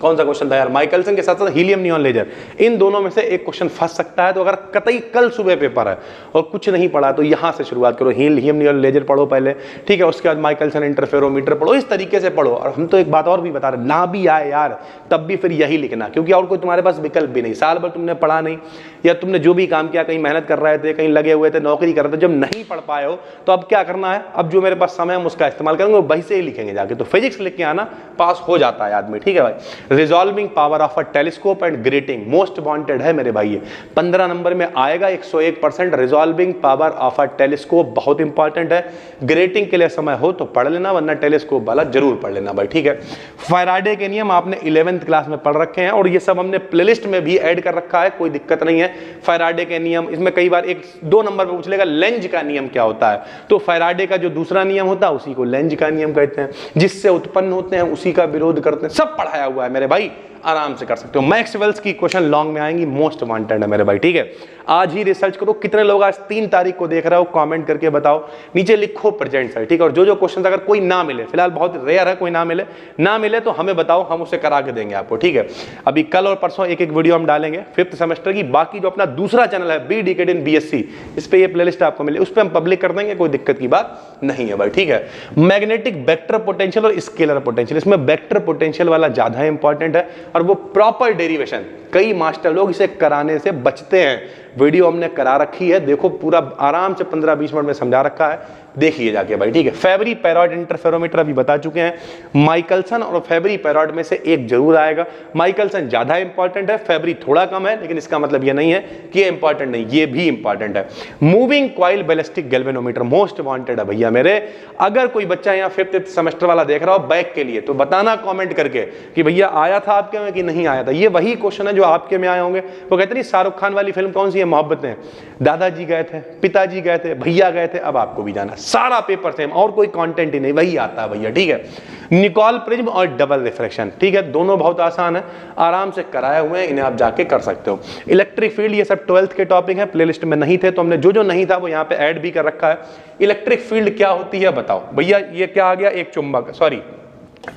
कौन सा क्वेश्चन था यार, माइकलसन के साथ साथ हीलियम नियॉन लेजर, इन दोनों में से एक क्वेश्चन फंस सकता है। तो अगर कतई कल सुबह पेपर है और कुछ नहीं पढ़ा तो यहां से शुरुआत करो, हीलियम नियॉन लेजर पढ़ो पहले, ठीक है, उसके बाद माइकलसन इंटरफेरोमीटर पढ़ो, इस तरीके से पढ़ो। और हम तो एक बात और भी बता रहे, ना भी आए यार तब भी फिर यही लिखना, क्योंकि और कोई तुम्हारे पास विकल्प भी नहीं। साल भर तुमने पढ़ा नहीं या तुमने जो भी काम किया, कहीं मेहनत कर रहे थे, कहीं लगे हुए थे, नौकरी कर रहे थे, जब नहीं पढ़ पाए हो तो अब क्या करना है, अब जो मेरे पास समय है उसका इस्तेमाल करेंगे, वही से ही लिखेंगे जाके। तो फिजिक्स लिख के आना, पास हो जाता है आदमी, ठीक है भाई। Resolving power of a telescope and grating most wanted है मेरे भाई, 15 नंबर में आएगा 101%। Resolving power of a telescope बहुत इंपॉर्टेंट है, ग्रेटिंग के लिए समय हो तो पढ़ लेना, वरना टेलीस्कोप वाला जरूर पढ़ लेना भाई, ठीक है। फैराडे के नियम आपने 11th क्लास में पढ़ रखे हैं और ये सब हमने प्लेलिस्ट में भी ऐड कर रखा है, कोई दिक्कत नहीं है। फैराडे के नियम, इसमें कई बार 1-2 नंबर पे पूछ लेगा लेंज का नियम क्या होता है, तो फैराडे का जो दूसरा नियम होता है उसी को लेंज का नियम कहते हैं, जिससे उत्पन्न होते हैं उसी का विरोध करते हैं, सब पढ़ाया हुआ है मेरे भाई, आराम से कर सकते हो। मैक्सवेल्स की क्वेश्चन लॉन्ग में आएंगी, मोस्ट वांटेड है मेरे भाई, ठीक है। आज ही रिसर्च करो, कितने लोग आज 3 तारीख को देख रहे हो, कमेंट करके बताओ, नीचे लिखो प्रेजेंट सर, ठीक है। और जो जो क्वेश्चन अगर कोई ना मिले, फिलहाल बहुत रेयर है कोई ना मिले तो हमें बताओ, हम उसे करा के देंगे आपको, ठीक है। अभी कल और परसों एक एक वीडियो हम डालेंगे 5th सेमेस्टर की। बाकी जो अपना दूसरा चैनल है बी डिकेड इन बीएससी, इस पे ये प्लेलिस्ट आपको मिले, उस पे हम पब्लिक कर देंगे, कोई दिक्कत की बात नहीं है भाई, ठीक है। मैग्नेटिक वेक्टर पोटेंशियल और स्केलर पोटेंशियल, इसमें वेक्टर पोटेंशियल वाला ज्यादा इंपॉर्टेंट है और वो प्रॉपर डेरिवेशन, कई मास्टर लोग इसे कराने से बचते हैं, वीडियो हमने करा रखी है, देखो पूरा आराम से 15-20 मिनट में समझा रखा है, देखिए जाके भाई, ठीक है। फेबरी पेरॉट इंटरफेरोमीटर अभी बता चुके हैं, माइकलसन और फेबरी पेरॉट में से एक जरूर आएगा। माइकलसन ज्यादा इंपॉर्टेंट है, फेबरी थोड़ा कम है, लेकिन इसका मतलब ये नहीं है कि ये इंपॉर्टेंट नहीं, ये भी इंपॉर्टेंट है। Moving coil ballistic galvanometer most wanted है भैया मेरे। अगर कोई बच्चा यहाँ 5th सेमेस्टर वाला देख रहा हो बैक के लिए, तो बताना कॉमेंट करके कि भैया आया था आपके में कि नहीं आया था। ये वही क्वेश्चन है जो आपके में आए होंगे। वो कहते नहीं शाहरुख खान वाली फिल्म कौन सी है, मोहब्बतें, दादाजी गए थे, पिताजी गए थे, भैया गए थे, अब आपको भी जाना, सारा पेपर सेम और कोई कंटेंट ही नहीं, वही आता है भैया, ठीक है। निकोल प्रिज्म और डबल रिफ्रैक्शन, ठीक है, दोनों बहुत आसान है, आराम से कराए हुए हैं, इन्हें आप जाके कर सकते हो। इलेक्ट्रिक फील्ड, ये सब 12th के टॉपिक है, प्लेलिस्ट में नहीं थे तो हमने जो जो नहीं था वो यहाँ पे ऐड भी कर रखा है। इलेक्ट्रिक फील्ड क्या होती है बताओ भैया, ये क्या आ गया, एक चुंबक, सॉरी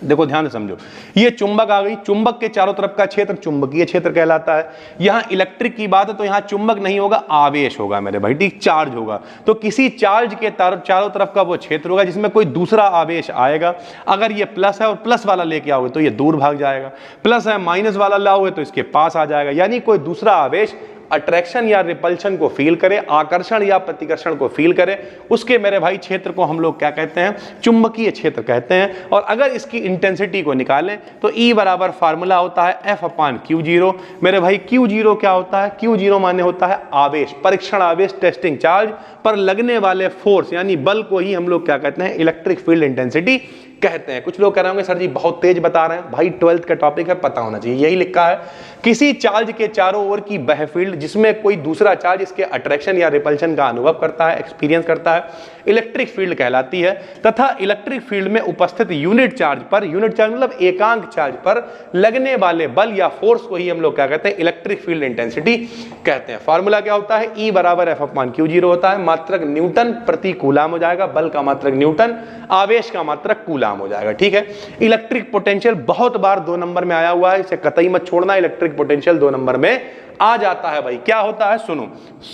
देखो ध्यान से समझो, ये चुंबक आ गई, चुंबक के चारों तरफ का क्षेत्र चुंबकीय क्षेत्र कहलाता है। यहां इलेक्ट्रिक की बात है तो यहां चुंबक नहीं होगा, आवेश होगा मेरे भाई, ठीक, चार्ज होगा। तो किसी चार्ज के चारों तरफ का वो क्षेत्र होगा जिसमें कोई दूसरा आवेश आएगा। अगर ये प्लस है और प्लस वाला लेके आओगे तो ये दूर भाग जाएगा, प्लस है माइनस वाला लाओगे तो इसके पास आ जाएगा। यानी कोई दूसरा आवेश अट्रैक्शन या रिपल्शन को फील करे, आकर्षण या प्रतिकर्षण को फील करे, उसके मेरे भाई क्षेत्र को हम लोग क्या कहते हैं, चुंबकीय क्षेत्र कहते हैं। और अगर इसकी इंटेंसिटी को निकालें तो E बराबर फार्मूला होता है F/Q0 मेरे भाई। Q0 क्या होता है, Q0 माने होता है आवेश, परीक्षण आवेश, टेस्टिंग चार्ज पर लगने वाले फोर्स यानी बल को ही हम लोग क्या कहते हैं, इलेक्ट्रिक फील्ड इंटेंसिटी कहते हैं। कुछ लोग कह रहे होंगे सर जी बहुत तेज बता रहे हैं, भाई 12th का टॉपिक है, पता होना चाहिए, यही लिखा है। किसी चार्ज के चारों ओर की वह फील्ड जिसमें कोई दूसरा चार्ज इसके अट्रैक्शन या रिपल्शन का अनुभव करता है, एक्सपीरियंस करता है, इलेक्ट्रिक फील्ड कहलाती है। तथा इलेक्ट्रिक फील्ड में उपस्थित यूनिट चार्ज पर, यूनिट चार्ज मतलब एकांक चार्ज पर लगने वाले बल या फोर्स को ही हम लोग क्या कहते हैं, इलेक्ट्रिक फील्ड इंटेंसिटी कहते हैं। फार्मूला क्या होता है, E बराबर F/Q0 होता है, मात्रक न्यूटन प्रति कूलाम हो जाएगा, बल का मात्रक न्यूटन, आवेश का मात्रक कूलाम हो जाएगा, ठीक है। इलेक्ट्रिक पोटेंशियल बहुत बार 2 नंबर में आया हुआ है, इसे कतई मत छोड़ना, इलेक्ट्रिक पोटेंशियल 2 नंबर में आ जाता है भाई। क्या होता है सुनो,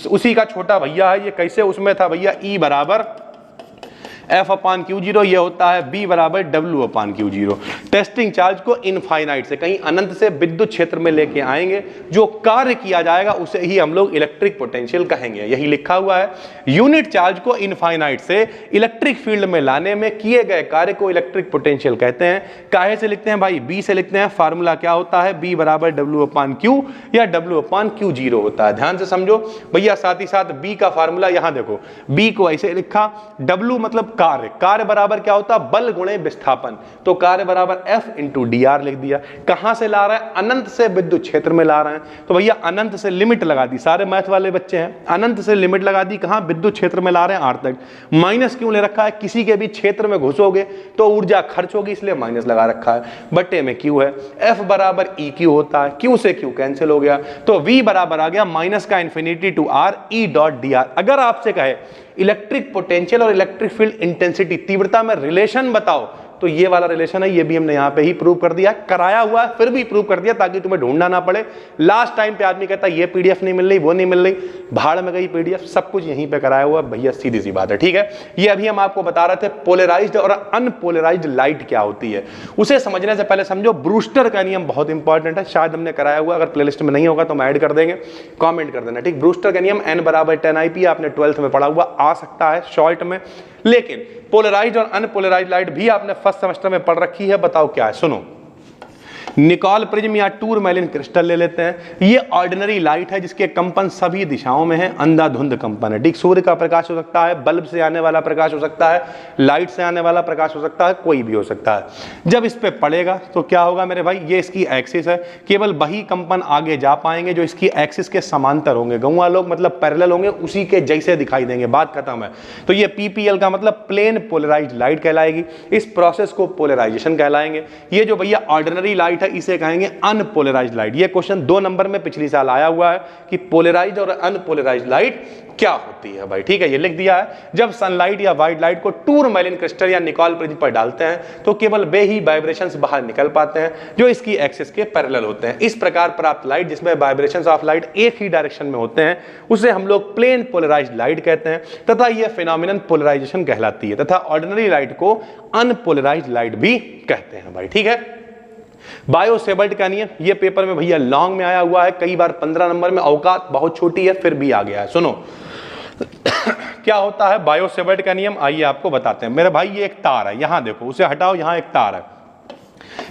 उसी का छोटा भैया है ये, कैसे उसमें था भैया, E बराबर F/Q0, ये होता है B बराबर W/Q0। टेस्टिंग चार्ज को इनफाइनाइट से कहीं अनंत से विद्युत क्षेत्र में लेके आएंगे, जो कार्य किया जाएगा उसे ही हम लोग इलेक्ट्रिक पोटेंशियल कहेंगे, यही लिखा हुआ है। यूनिट चार्ज को इनफाइनाइट से इलेक्ट्रिक फील्ड में लाने में किए गए कार्य को इलेक्ट्रिक पोटेंशियल कहते हैं। काहे से लिखते हैं भाई, B से लिखते हैं। फार्मूला क्या होता है, B बराबर W/Q या W/Q0 होता है। ध्यान से समझो भैया, साथ ही साथ B का फार्मूला यहां देखो, B को ऐसे लिखा, W मतलब कार्य, कार्य बराबर क्या होता है, बल गुणे विस्थापन, तो कार्य बराबर F इंटू dr लिख दिया। कहां से ला रहा है, अनंत से विद्युत क्षेत्र में ला रहे हैं, तो भैया अनंत से लिमिट लगा दी, सारे मैथ वाले बच्चे हैं, अनंत से लिमिट लगा दी, कहां, विद्युत क्षेत्र में ला रहे हैं r तक। माइनस क्यों ले रखा है, किसी के भी क्षेत्र में घुसोगे तो ऊर्जा खर्च होगी, इसलिए माइनस लगा रखा है। बट्टे में Q है, F बराबर EQ होता है, Q से Q कैंसिल हो गया, तो V बराबर आ गया माइनस का infinity to R E dot dr। अगर आपसे कहे इलेक्ट्रिक पोटेंशियल और इलेक्ट्रिक फील्ड इंटेंसिटी तीव्रता में रिलेशन बताओ, तो ये वाला रिलेशन है, ये भी हमने यहां पे ही प्रूव कर दिया, कराया हुआ है फिर भी प्रूव कर दिया ताकि तुम्हें ढूंढना ना पड़े। लास्ट टाइम पे आदमी कहता है ये पीडीएफ नहीं मिल रही, वो नहीं मिल रही, भाड़ में गई पीडीएफ, सब कुछ यहीं पे कराया हुआ भैया, सीधी सी बात है, ठीक है। ये अभी हम आपको बता रहे थे पोलराइज्ड और अनपोलराइज्ड लाइट क्या होती है, उसे समझने से पहले समझो ब्रूस्टर का नियम बहुत इंपॉर्टेंट है, शायद हमने कराया हुआ, अगर प्लेलिस्ट में नहीं होगा तो हम ऐड कर देंगे, कॉमेंट कर देना, ठीक। ब्रूस्टर का नियम N बराबर 10 IP, आपने 12th में पढ़ा हुआ, आ सकता है शॉर्ट में, लेकिन पोलराइज्ड और अनपोलराइज्ड लाइट भी आपने फर्स्ट सेमेस्टर में पढ़ रखी है। बताओ क्या है, सुनो। निकॉल प्रिज्म या टूरमैलिन क्रिस्टल ले लेते हैं, ये ऑर्डिनरी लाइट है जिसके कंपन सभी दिशाओं में है, अंधाधुंध कंपन है, ठीक। सूर्य का प्रकाश हो सकता है, बल्ब से आने वाला प्रकाश हो सकता है, लाइट से आने वाला प्रकाश हो सकता है, कोई भी हो सकता है। जब इस पे पड़ेगा तो क्या होगा मेरे भाई, ये इसकी एक्सिस है, केवल वही कंपन आगे जा पाएंगे जो इसकी एक्सिस के समांतर होंगे, गौवा लोग मतलब पैरेलल होंगे, उसी के जैसे दिखाई देंगे, बात खत्म है। तो ये PPL का मतलब प्लेन पोलराइज्ड लाइट कहलाएगी, इस प्रोसेस को पोलराइजेशन कहलाएंगे। ये जो भैया ऑर्डिनरी लाइट इसे कहेंगे अनपोलराइज्ड लाइट। ये क्वेश्चन 2 नंबर में पिछली साल आया हुआ है कि पोलराइज्ड और अनपोलराइज्ड लाइट क्या होती है भाई, ठीक है, ये लिख दिया है। जब सनलाइट या व्हाइट लाइट को टूरमैलिन क्रिस्टल या निकॉल प्रिज्म पर डालते हैं तो केवल वे ही वाइब्रेशंस बाहर निकल पाते हैं जो इसकी एक्सिस के पैरेलल होते हैं। इस प्रकार प्राप्त लाइट जिसमें वाइब्रेशंस ऑफ लाइट एक ही डायरेक्शन में होते हैं उसे हम लोग प्लेन पोलराइज्ड लाइट कहते हैं तथा यह फिनोमिनन पोलराइजेशन कहलाती है, तथा ऑर्डिनरी लाइट को अनपोलराइज्ड लाइट भी कहते हैं भाई, ठीक है। बायो-सेवर्ट का नियम, ये पेपर में भैया लॉन्ग में आया हुआ है, कई बार 15 नंबर में, औकात बहुत छोटी है फिर भी आ गया है। सुनो क्या होता है बायो-सेवर्ट का नियम, आइए आपको बताते हैं। मेरे भाई ये एक तार है, यहां देखो, उसे हटाओ, यहां एक तार है,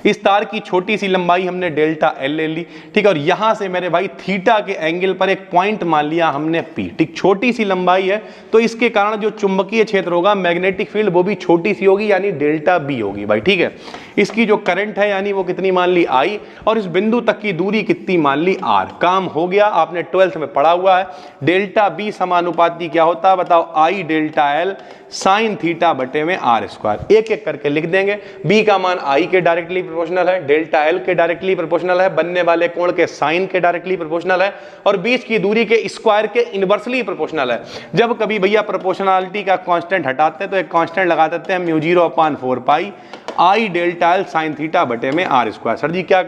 इस तार की छोटी सी लंबाई हमने डेल्टा एल ले ली, ठीक है, और यहां से मेरे भाई थीटा के एंगल पर एक पॉइंट मान लिया हमने पी, ठीक। छोटी सी लंबाई है तो इसके कारण जो चुंबकीय क्षेत्र होगा, मैग्नेटिक फील्ड, वो भी छोटी सी होगी यानी डेल्टा बी होगी भाई, ठीक है। इसकी जो करंट है यानी वो कितनी मान ली आई, और इस बिंदु तक की दूरी कितनी मान ली आर। काम हो गया, आपने 12th में पढ़ा हुआ है। डेल्टा बी समानुपाती क्या होता है बताओ, आई डेल्टा एल साइन थीटा बटे में आर स्क्वायर। एक एक करके लिख देंगे। बी का मान आई के डायरेक्टली प्रोपोर्शनल है, डेल्टा एल के डायरेक्टली प्रोपोर्शनल है, बनने वाले कोण के साइन के डायरेक्टली प्रोपोर्शनल है, और बीच की दूरी के स्क्वायर के इनवर्सली प्रोपोर्शनल है। जब कभी भैया प्रोपोर्शनलिटी का कांस्टेंट हटाते हैं तो एक कांस्टेंट लगा देते हैं म्यू 0/4 पाई आई डेल्टा एल साइन थीटा बटे में आर स्क्वायर। सर जी क्या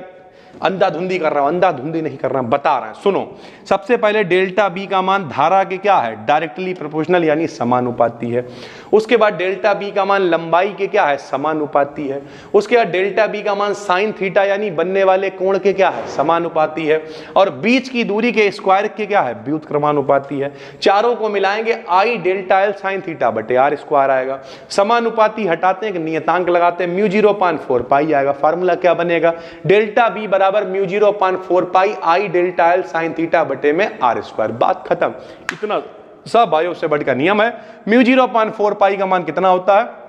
अंधाधुंधी कर रहा हूं, अंधाधुंधी नहीं कर रहा हूं, बता रहा हूं। सुनो, सबसे पहले डेल्टा बी का मान धारा के क्या है, डायरेक्टली प्रोपोर्शनल यानी समानुपाती है। उसके बाद डेल्टा बी का मान लंबाई के क्या है, समानुपाती है। उसके बाद डेल्टा बी का मान साइन थीटा यानी बनने वाले कोण के क्या है, समानुपाती है। और बीच की दूरी के स्क्वायर के क्या है, व्युत्क्रमानुपाती है। चारों को मिलाएंगे आई डेल्टा एल साइन थीटा बटे आर स्क्वायर आएगा। समानुपाती हटाते हैं, नियतांक लगाते हैं, म्यू 0/4 पाई आएगा। फार्मूला क्या बनेगा, डेल्टा बी बराबर म्यू 0/4 पाई आई डेल्टा एल साइन थीटा बटे में आर स्क्वायर। बात खत्म। इतना सा बायो-सेवर्ट का नियम है। म्यू 0/4 पाई का मान कितना होता है,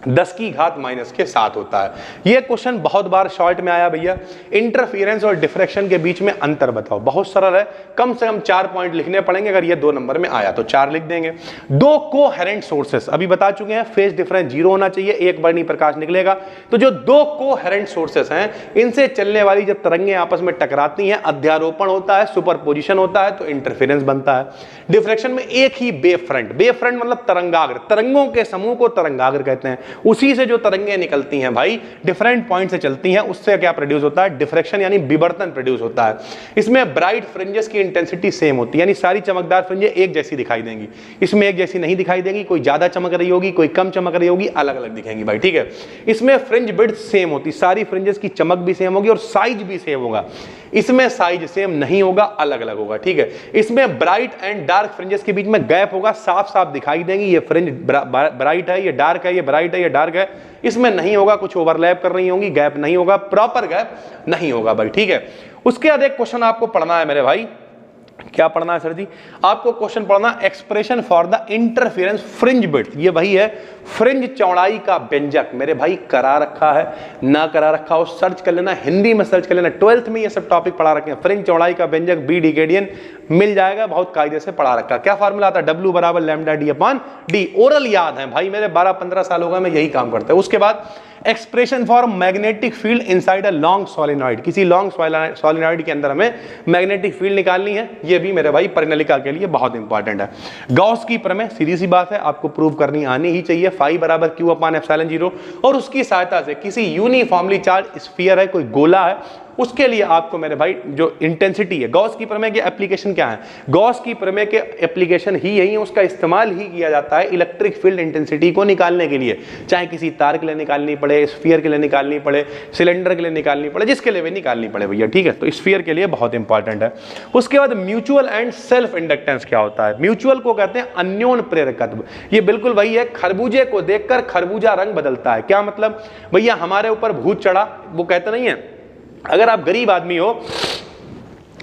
10 की घात -7 होता है। यह क्वेश्चन बहुत बार शॉर्ट में आया भैया, इंटरफेरेंस और डिफ्रैक्शन के बीच में अंतर बताओ। बहुत सरल है, कम से कम 4 पॉइंट लिखने पड़ेंगे। अगर ये 2 नंबर में आया तो 4 लिख देंगे। 2 कोहेरेंट सोर्सेस अभी बता चुके हैं, फेज डिफरेंस 0 होना चाहिए, एक वर्णी प्रकाश निकलेगा। तो जो 2 कोहेरेंट सोर्सेस हैं, इनसे चलने वाली जब तरंगें आपस में टकराती हैं, अध्यारोपण होता है, सुपरपोजिशन होता है, तो इंटरफेरेंस बनता है। डिफ्रैक्शन में एक ही वेव फ्रंट, वेव फ्रंट मतलब तरंगाग्र, तरंगों के समूह को तरंगाग्र कहते हैं। उसी से जो तरंगें निकलती हैं भाई, डिफरेंट पॉइंट से चलती हैं, उससे क्या प्रोड्यूस होता है, डिफ्रैक्शन यानी विवर्तन प्रोड्यूस होता है। इसमें ब्राइट फ्रिंजेस की इंटेंसिटी सेम होती है, यानी सारी चमकदार फ्रिंजें एक जैसी दिखाई देंगी। इसमें एक जैसी नहीं दिखाई देंगी, कोई ज्यादा चमक रही होगी, कोई कम चमक रही होगी, अलग अलग दिखेंगी भाई, ठीक है। इसमें फ्रिंज विड्थ सेम होती, सारी फ्रिंजेस की चमक भी सेम होगी और साइज भी सेम होगा। इसमें साइज सेम नहीं होगा, अलग अलग होगा, ठीक है। इसमें ब्राइट एंड डार्क फ्रिंजेस के बीच में गैप होगा, साफ साफ दिखाई देंगी, ये फ्रिंज ब्राइट है, ये डार्क है, ये ब्राइट है, ये डार्क है। इसमें नहीं होगा, कुछ ओवरलैप कर रही होंगी, गैप नहीं होगा, प्रॉपर गैप नहीं होगा भाई, ठीक है। उसके बाद एक क्वेश्चन आपको पढ़ना है मेरे भाई, क्या पढ़ना है सर जी? आपको क्वेश्चन पढ़ना expression for the interference fringe width. ये वही है फ्रिंज चौड़ाई का व्यंजक। मेरे भाई करा रखा है ना करा रखा हो सर्च कर लेना, हिंदी में सर्च कर लेना, 12th में ये सब टॉपिक पढ़ा रखे हैं। फ्रिंज चौड़ाई का व्यंजक बी डिकेडियन मिल जाएगा, बहुत कायदे से पढ़ा रखा। क्या फार्मूला आता है? W बराबर lambda D upon D. Oral याद है भाई मेरे, 12-15 साल होगा मैं यही काम करता है। उसके बाद expression for magnetic field inside a long solenoid. किसी लॉन्ग सोलेनॉइड के अंदर हमें मैग्नेटिक फील्ड निकालनी है, ये भी मेरे भाई परिणलिका के लिए बहुत इंपॉर्टेंट है। गॉस की प्रमेय सीधी सी बात है, आपको प्रूव करनी आनी ही चाहिए। फाई बराबर क्यू अपॉन एप्सिलॉन 0, और उसकी सहायता से किसी यूनिफॉर्मली चार्ज स्फीयर है, कोई गोला है, उसके लिए आपको मेरे भाई जो इंटेंसिटी है, गॉस की प्रमेय के एप्लीकेशन क्या है? गॉस की प्रमेय के एप्लीकेशन ही यही है, उसका इस्तेमाल ही किया जाता है इलेक्ट्रिक फील्ड इंटेंसिटी को निकालने के लिए। चाहे किसी तार के लिए निकालनी पड़े, स्फीयर के लिए निकालनी पड़े, सिलेंडर के लिए निकालनी पड़े, जिसके लिए भी निकालनी पड़े भैया, ठीक है। तो स्फीयर के लिए बहुत इंपॉर्टेंट है। उसके बाद म्यूचुअल एंड सेल्फ इंडक्टेंस क्या होता है? म्यूचुअल को कहते हैं अन्योन प्रेरकत्व। ये बिल्कुल वही है, खरबूजे को देखकर खरबूजा रंग बदलता है। क्या मतलब? भैया हमारे ऊपर भूत चढ़ा, वो कहते नहीं है, अगर आप गरीब आदमी हो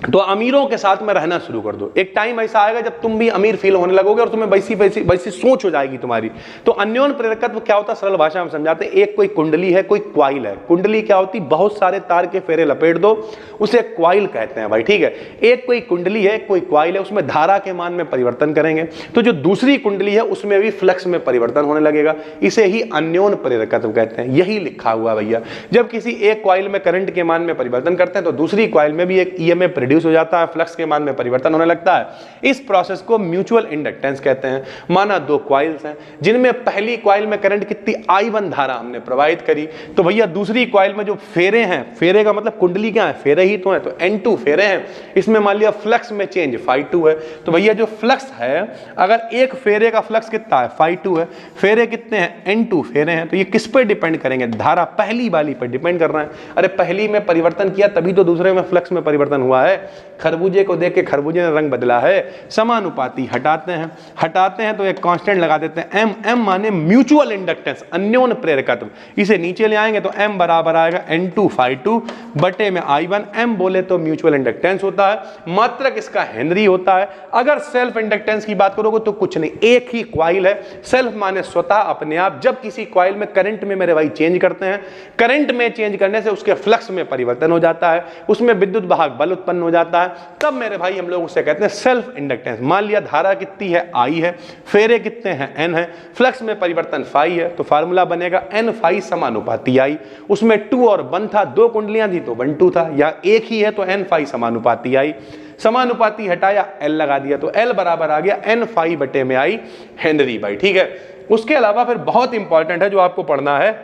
तो अमीरों के साथ में रहना शुरू कर दो, एक टाइम ऐसा आएगा जब तुम भी अमीर फील होने लगोगे और तुम्हें वैसी सोच हो जाएगी तुम्हारी। तो अन्योन प्रेरकत्व क्या होता है? सरल भाषा में समझाते हैं, एक कोई कुंडली है, कोई क्वाइल है। कुंडली क्या होती? बहुत सारे तार के फेरे लपेट दो, उसे क्वाइल कहते हैं भाई, ठीक है। एक कोई कुंडली है, कोई क्वाइल है, उसमें धारा के मान में परिवर्तन करेंगे तो जो दूसरी कुंडली है उसमें भी फ्लक्स में परिवर्तन होने लगेगा, इसे ही अन्योन प्रेरकत्व कहते हैं। यही लिखा हुआ भैया, जब किसी एक क्वाइल में करंट के मान में परिवर्तन करते हैं तो दूसरी क्वाइल में भी एक ईएमएफ प्रोड्यूस हो जाता है, फ्लक्स के मान में परिवर्तन होने लगता है। इस प्रोसेस को म्यूचुअल इंडक्टेंस कहते हैं। माना दो क्वाइल्स हैं जिनमें पहली क्वाइल में करंट कितनी I1 धारा हमने प्रोवाइड करी, तो भैया दूसरी क्वाइल में जो फेरे हैं, फेरे का मतलब कुंडली क्या है? फेरे ही तो है, तो N2 फेरे हैं, इसमें मान लिया फ्लक्स में चेंज phi2 है। तो भैया जो फ्लक्स है, अगर एक फेरे का फ्लक्स कितना है? phi2 है। फेरे कितने हैं? N2 फेरे हैं। तो ये किस पे डिपेंड करेंगे? धारा पहली वाली पर डिपेंड कर रहा है। अरे पहली में परिवर्तन किया तभी तो दूसरे में फ्लक्स में परिवर्तन हुआ है। खरबूजे को देख के खरबूजे ने रंग बदला है। समानुपाती हटाते हैं तो एक कांस्टेंट लगा देते हैं m। m माने म्यूचुअल इंडक्टेंस, अन्योन प्रेरकत्व। इसे नीचे ले आएंगे तो m बराबर आएगा N2 phi2 बटे में I1। m बोले तो म्यूचुअल इंडक्टेंस होता है, मात्रक इसका हेनरी होता है। अगर सेल्फ इंडक्टेंस की बात करोगे तो कुछ नहीं, एक ही क्वाइल है। सेल्फ माने स्वतः, अपने आप। जब किसी क्वाइल में करंट में मेरे भाई चेंज करते हैं, करंट में चेंज करने से उसके फ्लक्स में परिवर्तन हो जाता है, उसमें विद्युत वाहक बल उत्पन्न हो जाता है, तब मेरे भाई हम लोग उसे कहते हैं सेल्फ इंडक्टेंस। मान लिया धारा कितनी है? I है, फेरे कितने हैं? N है, फ्लक्स में परिवर्तन phi है, तो फार्मूला बनेगा N phi समानुपाती I। उसमें 2 और 1 था, दो कुंडलियां थी तो 1 2 था, या एक ही है तो N phi समानुपाती I। समानुपाती हटाया, L लगा दिया, तो L बराबर आ गया N phi बटे में I हेनरी भाई, ठीक है। उसके अलावा फिर बहुत इंपॉर्टेंट है जो आपको पढ़ना है,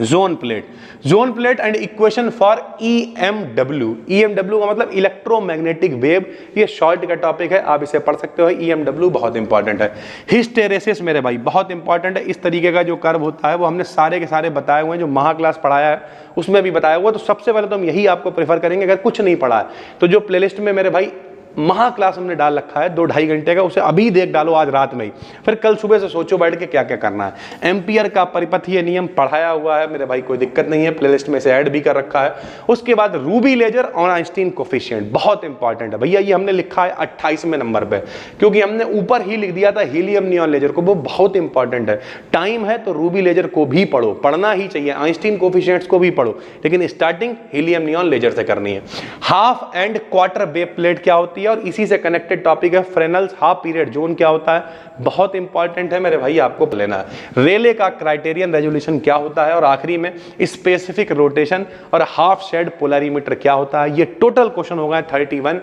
zone plate and equation for EMW। EMW का मतलब इलेक्ट्रोमैग्नेटिक वेव। ये शॉर्ट का टॉपिक है, आप इसे पढ़ सकते हो। EMW बहुत इंपॉर्टेंट है। हिस्टेरेसिस मेरे भाई बहुत इंपॉर्टेंट है। इस तरीके का जो कर्व होता है वो हमने सारे के सारे बताए हुए हैं, जो महा क्लास पढ़ाया है उसमें भी बताया हुआ। तो सबसे पहले तो हम यही आपको प्रेफर करेंगे, अगर कुछ नहीं पढ़ा है तो जो प्लेलिस्ट में मेरे भाई महा क्लास हमने डाल रखा है 2-2.5 घंटे का, उसे अभी देख डालो आज रात में ही, फिर कल सुबह से सोचो बैठ के क्या क्या करना है। एम्पियर का परिपथीय नियम पढ़ाया हुआ है मेरे भाई, कोई दिक्कत नहीं है, प्लेलिस्ट में से ऐड भी कर रखा है। उसके बाद रूबी लेजर और आइंस्टीन कोफिशिएंट बहुत इंपॉर्टेंट है भैया। ये हमने लिखा है 28वें नंबर पे, क्योंकि हमने ऊपर ही लिख दिया था हीलियम नियॉन लेजर को, वो बहुत इंपॉर्टेंट है। टाइम है तो रूबी लेजर को भी पढ़ो, पढ़ना ही चाहिए, आइंस्टीन कोफिशिएंट्स को भी पढ़ो, लेकिन स्टार्टिंग हीलियम नियॉन लेजर से करनी है। Half and quarter wave plate क्या होती है, और इसी से कनेक्टेड टॉपिक है फ्रेनेल्स हाफ पीरियड जोन क्या होता है, बहुत इंपॉर्टेंट है मेरे भाई, आपको लेना है। रेले का क्राइटेरियन रेजोल्यूशन क्या होता है, और आखिरी में स्पेसिफिक रोटेशन और हाफ शेड पोलरीमीटर क्या होता है। ये टोटल क्वेश्चन होगा 31।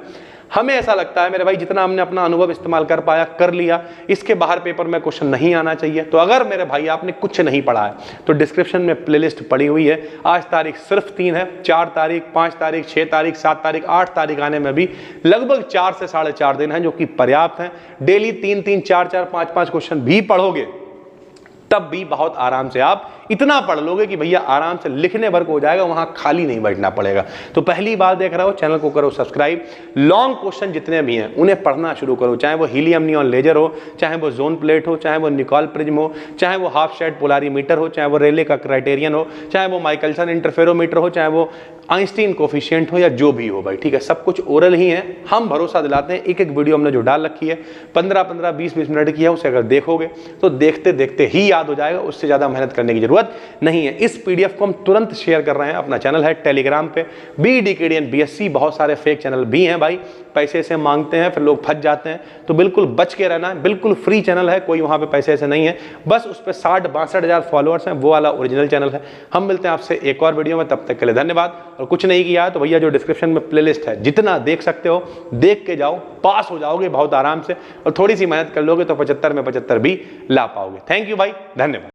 हमें ऐसा लगता है मेरे भाई जितना हमने अपना अनुभव इस्तेमाल कर पाया कर लिया, इसके बाहर पेपर में क्वेश्चन नहीं आना चाहिए। तो अगर मेरे भाई आपने कुछ नहीं पढ़ा है तो डिस्क्रिप्शन में प्लेलिस्ट पड़ी हुई है। आज तारीख सिर्फ 3 है, 4 तारीख, 5 तारीख, 6 तारीख, 7 तारीख, 8 तारीख आने में भी लगभग 4 से 4.5 दिन है, जो कि पर्याप्त है। डेली 3-3, 4-4, 5-5 क्वेश्चन भी पढ़ोगे तब भी बहुत आराम से आप इतना पढ़ लोगे कि भैया आराम से लिखने भर को हो जाएगा, वहां खाली नहीं बैठना पड़ेगा। तो पहली बार देख रहे हो, चैनल को करो सब्सक्राइब। लॉन्ग क्वेश्चन जितने भी हैं उन्हें पढ़ना शुरू करो, चाहे वो हीलियम नियॉन लेजर हो, चाहे वो जोन प्लेट हो, चाहे वो निकोल प्रिज्म हो, चाहे वो हाफ शेड पोलारीमीटर हो, चाहे वो रेले का क्राइटेरियन हो, चाहे वो माइकलसन इंटरफेरोमीटर हो, चाहे वो आइंस्टीन कोफिशिएंट हो, या जो भी हो भाई, ठीक है, सब कुछ ओरल ही है। हम भरोसा दिलाते हैं, एक एक वीडियो हमने जो डाल रखी है 15-15, 20-20 मिनट की है, उसे अगर देखोगे तो देखते देखते ही याद हो जाएगा, उससे ज़्यादा मेहनत करने की जरूरत नहीं है। इस पीडीएफ को हम तुरंत शेयर कर रहे हैं, अपना चैनल है टेलीग्राम पे BDKDN BSc। बहुत सारे फेक चैनल भी हैं भाई, पैसे से मांगते हैं, फिर लोग फंस जाते हैं, तो बिल्कुल बच के रहना है। बिल्कुल फ्री चैनल है, कोई वहाँ पे पैसे ऐसे नहीं है, बस उस पर 60-62 हज़ार फॉलोअर्स हैं, वो वाला ओरिजिनल चैनल है। हम मिलते हैं आपसे एक और वीडियो में, तब तक के लिए धन्यवाद। और कुछ नहीं किया तो भैया जो डिस्क्रिप्शन में प्लेलिस्ट है, जितना देख सकते हो देख के जाओ, पास हो जाओगे बहुत आराम से, और थोड़ी सी मेहनत कर लोगे तो 75 में 75 भी ला पाओगे। थैंक यू भाई, धन्यवाद।